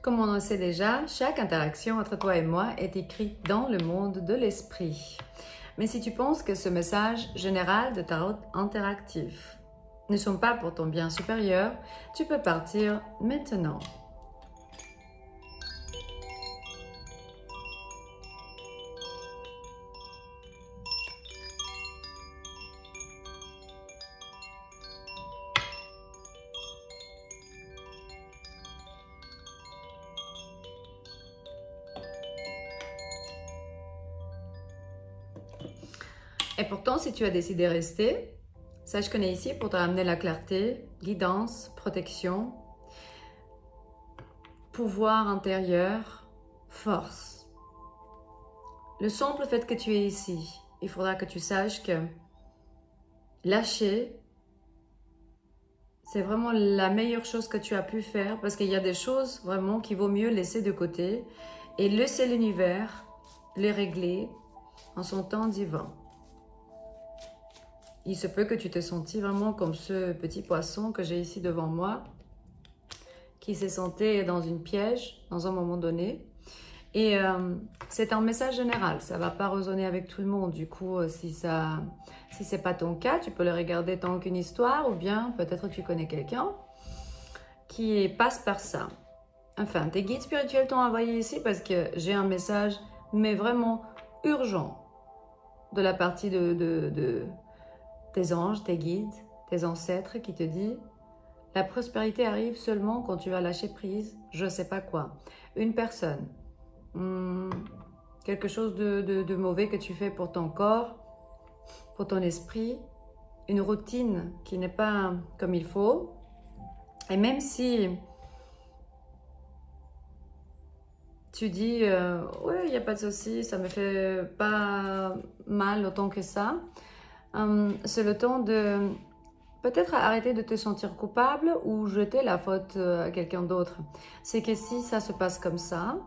Comme on le sait déjà, chaque interaction entre toi et moi est écrite dans le monde de l'esprit. Mais si tu penses que ce message général de tarot interactif ne sont pas pour ton bien supérieur, tu peux partir maintenant. Et pourtant, si tu as décidé de rester, sache qu'on est ici pour te ramener la clarté, guidance, protection, pouvoir intérieur, force. Le simple fait que tu es ici, il faudra que tu saches que lâcher, c'est vraiment la meilleure chose que tu as pu faire parce qu'il y a des choses vraiment qu'il vaut mieux laisser de côté et laisser l'univers les régler en son temps divin. Il se peut que tu te sentis vraiment comme ce petit poisson que j'ai ici devant moi, qui s'est senti dans une piège dans un moment donné. Et c'est un message général, ça ne va pas résonner avec tout le monde. Du coup, si ce n'est pas ton cas, tu peux le regarder tant qu'une histoire ou bien peut-être tu connais quelqu'un qui passe par ça. Enfin, tes guides spirituels t'ont envoyé ici parce que j'ai un message, mais vraiment urgent, de la partie de tes anges, tes guides, tes ancêtres qui te disent « La prospérité arrive seulement quand tu vas lâcher prise, je ne sais pas quoi. Une personne, quelque chose de mauvais que tu fais pour ton corps, pour ton esprit, une routine qui n'est pas comme il faut. Et même si tu dis « Oui, il n'y a pas de souci, ça ne me fait pas mal autant que ça », c'est le temps de peut-être arrêter de te sentir coupable ou jeter la faute à quelqu'un d'autre. C'est que si ça se passe comme ça,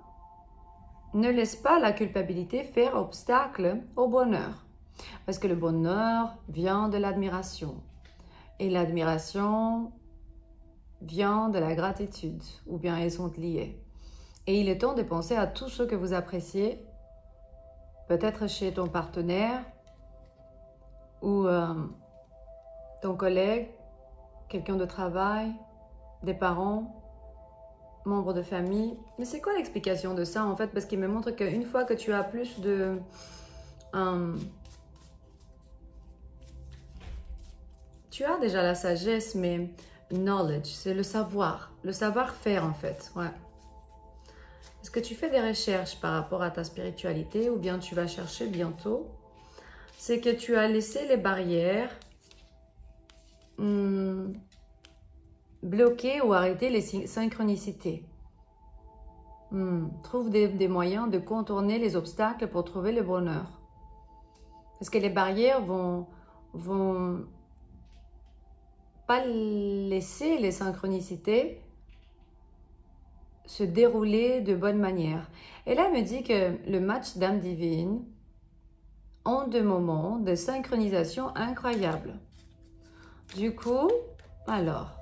ne laisse pas la culpabilité faire obstacle au bonheur. Parce que le bonheur vient de l'admiration. Et l'admiration vient de la gratitude, ou bien elles sont liées. Et il est temps de penser à tout ce que vous appréciez, peut-être chez ton partenaire, ou ton collègue, quelqu'un de travail, des parents, membres de famille. Mais c'est quoi l'explication de ça en fait? Parce qu'il me montre qu'une fois que tu as plus de... tu as déjà la sagesse, mais knowledge, c'est le savoir-faire en fait. Ouais. Est-ce que tu fais des recherches par rapport à ta spiritualité ou bien tu vas chercher bientôt? C'est que tu as laissé les barrières bloquer ou arrêter les synchronicités. Trouve des moyens de contourner les obstacles pour trouver le bonheur. Parce que les barrières vont pas laisser les synchronicités se dérouler de bonne manière. Et là, elle me dit que le match d'âme divine ont des moments de synchronisation incroyables. Du coup, alors,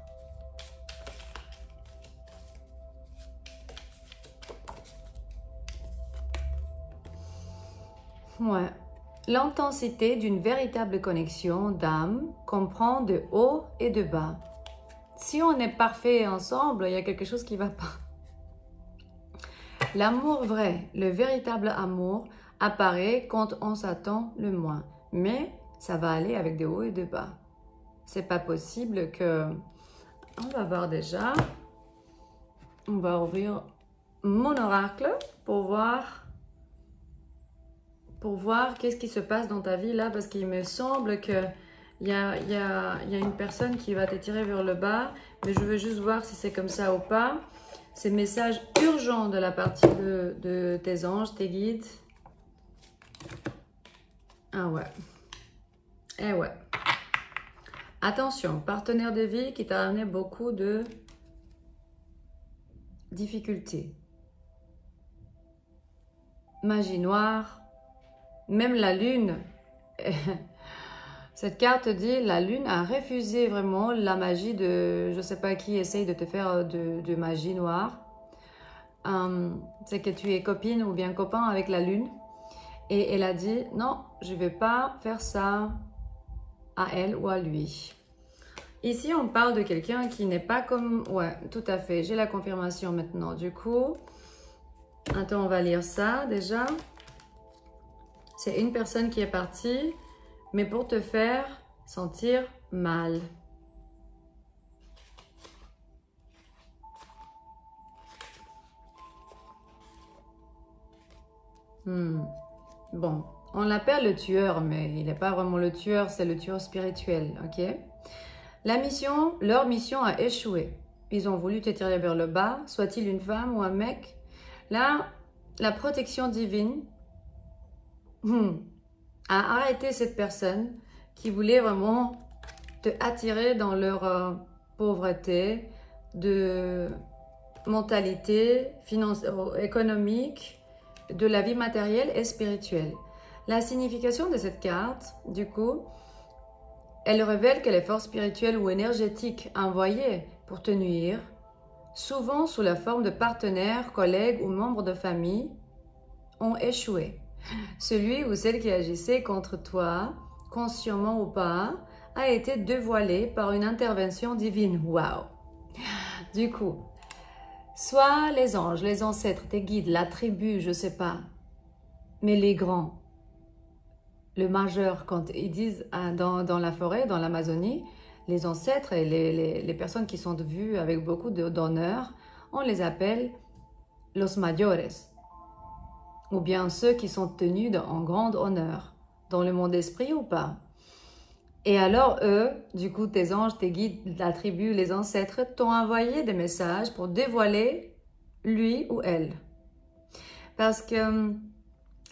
ouais, l'intensité d'une véritable connexion d'âme comprend de haut et de bas. Si on est parfait ensemble, il y a quelque chose qui ne va pas. L'amour vrai, le véritable amour, apparaît quand on s'attend le moins. Mais ça va aller avec des hauts et des bas. C'est pas possible que... On va voir déjà. On va ouvrir mon oracle pour voir qu'est-ce qui se passe dans ta vie là. Parce qu'il me semble qu'il y a une personne qui va t'étirer vers le bas. Mais je veux juste voir si c'est comme ça ou pas. Ces messages urgents de la partie de tes anges, tes guides. Ah ouais. Eh ouais. Attention, partenaire de vie qui t'a amené beaucoup de difficultés. Magie noire. Même la lune. Cette carte dit la lune a refusé vraiment la magie de je ne sais pas qui essaye de te faire de magie noire. c'est que tu es copine ou bien copain avec la lune. Et elle a dit, non, je ne vais pas faire ça à elle ou à lui. Ici, on parle de quelqu'un qui n'est pas comme... Ouais, tout à fait, j'ai la confirmation maintenant. Du coup, attends, on va lire ça déjà. C'est une personne qui est partie, mais pour te faire sentir mal. Bon, on l'appelle le tueur, mais il n'est pas vraiment le tueur, c'est le tueur spirituel, ok? Leur mission a échoué. Ils ont voulu te tirer vers le bas, soit-il une femme ou un mec. Là, la protection divine a arrêté cette personne qui voulait vraiment te attirer dans leur pauvreté, de mentalité économique, de la vie matérielle et spirituelle. La signification de cette carte, du coup, elle révèle que les forces spirituelles ou énergétiques envoyées pour te nuire, souvent sous la forme de partenaires, collègues ou membres de famille, ont échoué. Celui ou celle qui agissait contre toi, consciemment ou pas, a été dévoilé par une intervention divine. Waouh! Du coup, soit les anges, les ancêtres, tes guides, la tribu, je sais pas, mais les grands, le majeur, quand ils disent dans la forêt, dans l'Amazonie, les ancêtres et les personnes qui sont vues avec beaucoup d'honneur, on les appelle los mayores, ou bien ceux qui sont tenus en grand honneur, dans le monde esprit ou pas. Et alors eux, du coup tes anges, tes guides, la tribu, les ancêtres, t'ont envoyé des messages pour dévoiler lui ou elle. Parce que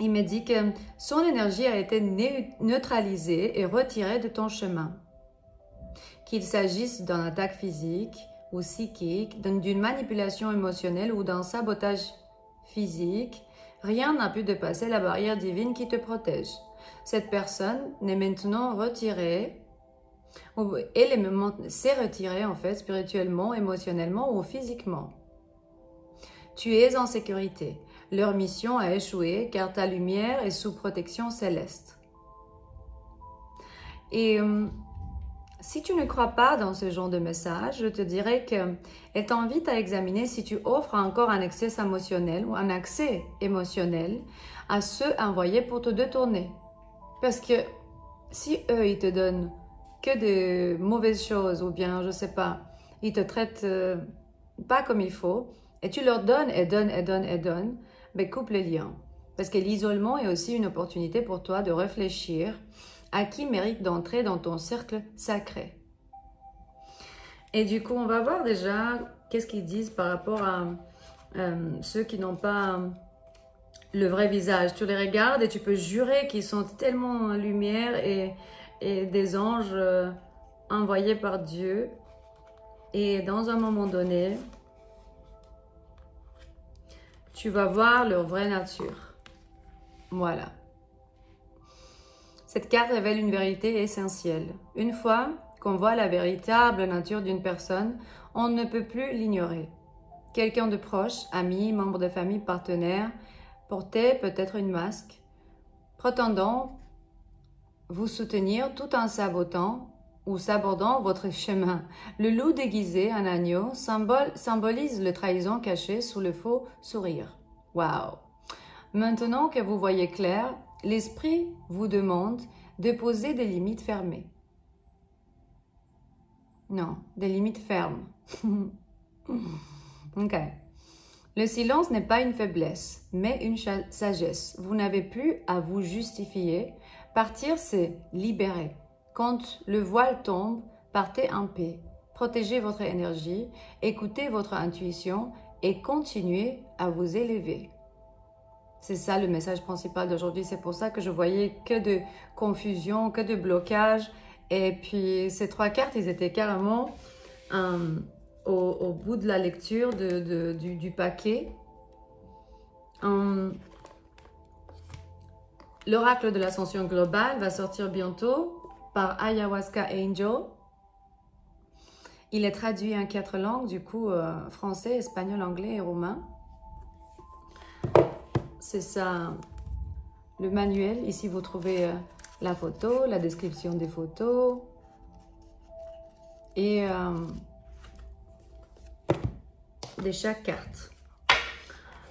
il me dit que son énergie a été neutralisée et retirée de ton chemin. Qu'il s'agisse d'une attaque physique ou psychique, d'une manipulation émotionnelle ou d'un sabotage physique, rien n'a pu dépasser la barrière divine qui te protège. Cette personne est maintenant retirée, elle s'est retirée en fait spirituellement, émotionnellement ou physiquement. Tu es en sécurité. Leur mission a échoué car ta lumière est sous protection céleste. Et si tu ne crois pas dans ce genre de message, je te dirais qu'elle t'invite à examiner si tu offres encore un accès émotionnel ou un accès émotionnel à ceux envoyés pour te détourner. Parce que si eux, ils te donnent que de mauvaises choses ou bien, je sais pas, ils te traitent pas comme il faut et tu leur donnes et donnes, ben coupe le lien. Parce que l'isolement est aussi une opportunité pour toi de réfléchir à qui mérite d'entrer dans ton cercle sacré. Et du coup, on va voir déjà qu'est-ce qu'ils disent par rapport à ceux qui n'ont pas le vrai visage. Tu les regardes et tu peux jurer qu'ils sont tellement en lumière et des anges envoyés par Dieu. Et dans un moment donné, tu vas voir leur vraie nature. Voilà. Cette carte révèle une vérité essentielle. Une fois qu'on voit la véritable nature d'une personne, on ne peut plus l'ignorer. Quelqu'un de proche, ami, membre de famille, partenaire, portait peut-être une masque, prétendant vous soutenir tout en sabotant ou sabordant votre chemin. Le loup déguisé en agneau symbolise le trahison caché sous le faux sourire. Waouh! Maintenant que vous voyez clair, l'esprit vous demande de poser des limites fermées. Non, des limites fermes. Ok. Le silence n'est pas une faiblesse, mais une sagesse. Vous n'avez plus à vous justifier. Partir, c'est libérer. Quand le voile tombe, partez en paix. Protégez votre énergie, écoutez votre intuition et continuez à vous élever. C'est ça le message principal d'aujourd'hui. C'est pour ça que je voyais que de confusion, que de blocage. Et puis ces trois cartes, ils étaient carrément au bout de la lecture du paquet. L'oracle de l'ascension globale va sortir bientôt par Ayahuasca Angel. Il est traduit en 4 langues, du coup français, espagnol, anglais et roumain. c'est ça, le manuel. Ici, vous trouvez la photo, la description des photos. Et de chaque carte.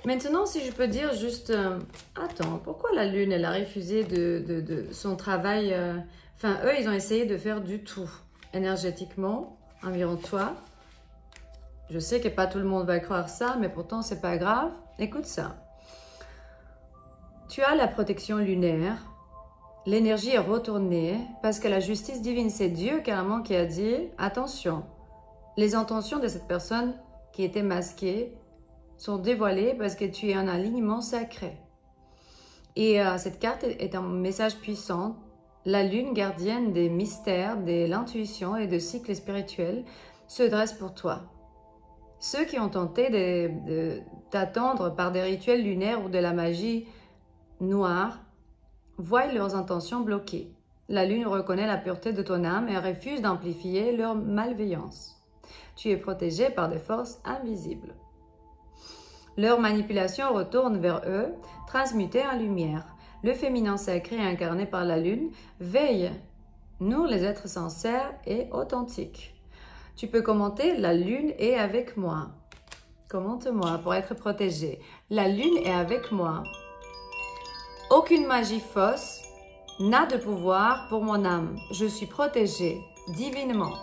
Maintenant, si je peux dire juste, attends, pourquoi la Lune, elle a refusé de son travail, enfin, eux, ils ont essayé de faire du tout, énergétiquement, environ toi. Je sais que pas tout le monde va croire ça, mais pourtant, c'est pas grave. Écoute ça. Tu as la protection lunaire. L'énergie est retournée parce que la justice divine, c'est Dieu carrément qui a dit, attention, les intentions de cette personne qui était masquée sont dévoilées parce que tu es en alignement sacré. Et cette carte est un message puissant. La lune gardienne des mystères, de l'intuition et de cycles spirituels se dresse pour toi. Ceux qui ont tenté de t'attendre par des rituels lunaires ou de la magie noire voient leurs intentions bloquées. La lune reconnaît la pureté de ton âme et refuse d'amplifier leur malveillance. Tu es protégé par des forces invisibles. Leur manipulation retourne vers eux, transmutée en lumière. Le féminin sacré incarné par la lune veille, nous les êtres sincères et authentiques. Tu peux commenter « La lune est avec moi ». Commente-moi pour être protégé. La lune est avec moi. Aucune magie fausse n'a de pouvoir pour mon âme. Je suis protégée divinement.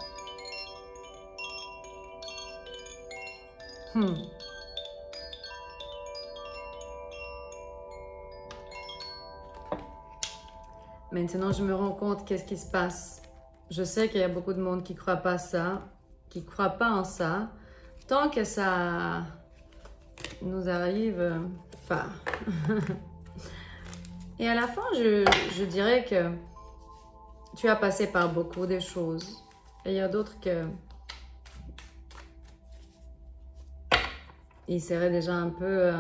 Maintenant, je me rends compte qu'est-ce qui se passe. Je sais qu'il y a beaucoup de monde qui ne croit pas ça, qui ne croit pas en ça. Tant que ça nous arrive pas. Et à la fin, je dirais que tu as passé par beaucoup de choses. Et il y a d'autres que ils seraient déjà un peu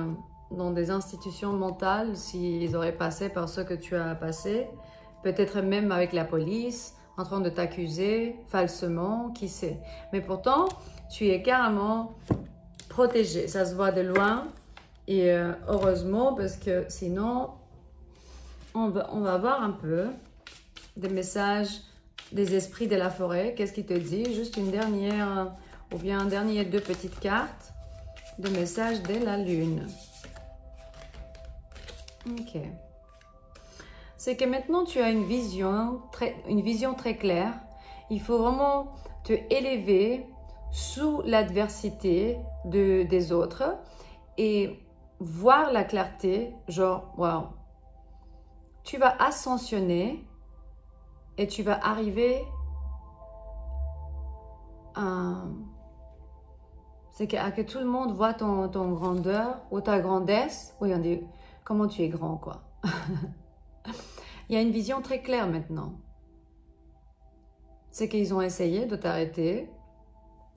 dans des institutions mentales s'ils auraient passé par ce que tu as passé. Peut-être même avec la police, en train de t'accuser falsement, qui sait. Mais pourtant, tu es carrément protégé. Ça se voit de loin. Et heureusement, parce que sinon, on va voir un peu des messages des esprits de la forêt. Qu'est-ce qu'il te dit? Juste une dernière, ou bien un dernier 2 petites cartes de messages de la lune. Ok. C'est que maintenant tu as une vision très claire. Il faut vraiment te élever sous l'adversité des autres et voir la clarté, genre, waouh, tu vas ascensionner et tu vas arriver à... C'est que tout le monde voit ton grandeur ou ta grandesse. Oui, on dit, comment tu es grand, quoi. Il y a une vision très claire maintenant. C'est qu'ils ont essayé de t'arrêter.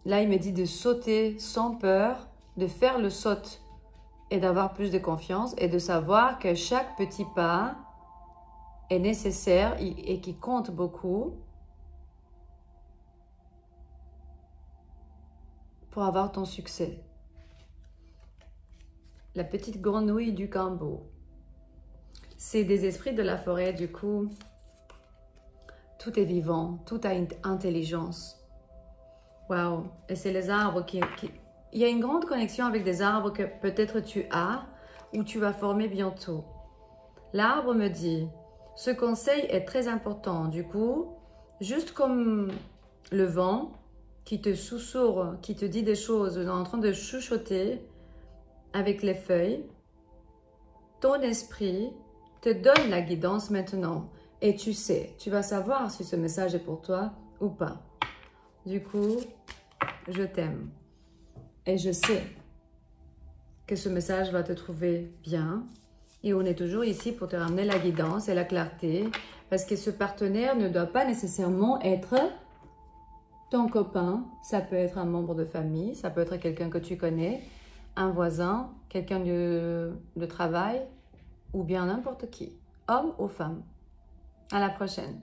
Là, il me dit de sauter sans peur, de faire le saut et d'avoir plus de confiance et de savoir que chaque petit pas est nécessaire et qui compte beaucoup pour avoir ton succès. La petite grenouille du Cambo. C'est des esprits de la forêt, du coup, tout est vivant, tout a une intelligence. Waouh! Et c'est les arbres qui... Il y a une grande connexion avec des arbres que peut-être tu as ou tu vas former bientôt. L'arbre me dit, ce conseil est très important. Du coup, juste comme le vent qui te susurre, qui te dit des choses, en train de chuchoter avec les feuilles, ton esprit te donne la guidance maintenant et tu sais, tu vas savoir si ce message est pour toi ou pas. Du coup, je t'aime et je sais que ce message va te trouver bien et on est toujours ici pour te ramener la guidance et la clarté parce que ce partenaire ne doit pas nécessairement être ton copain, ça peut être un membre de famille, ça peut être quelqu'un que tu connais, un voisin, quelqu'un de travail, ou bien n'importe qui, homme ou femme. À la prochaine.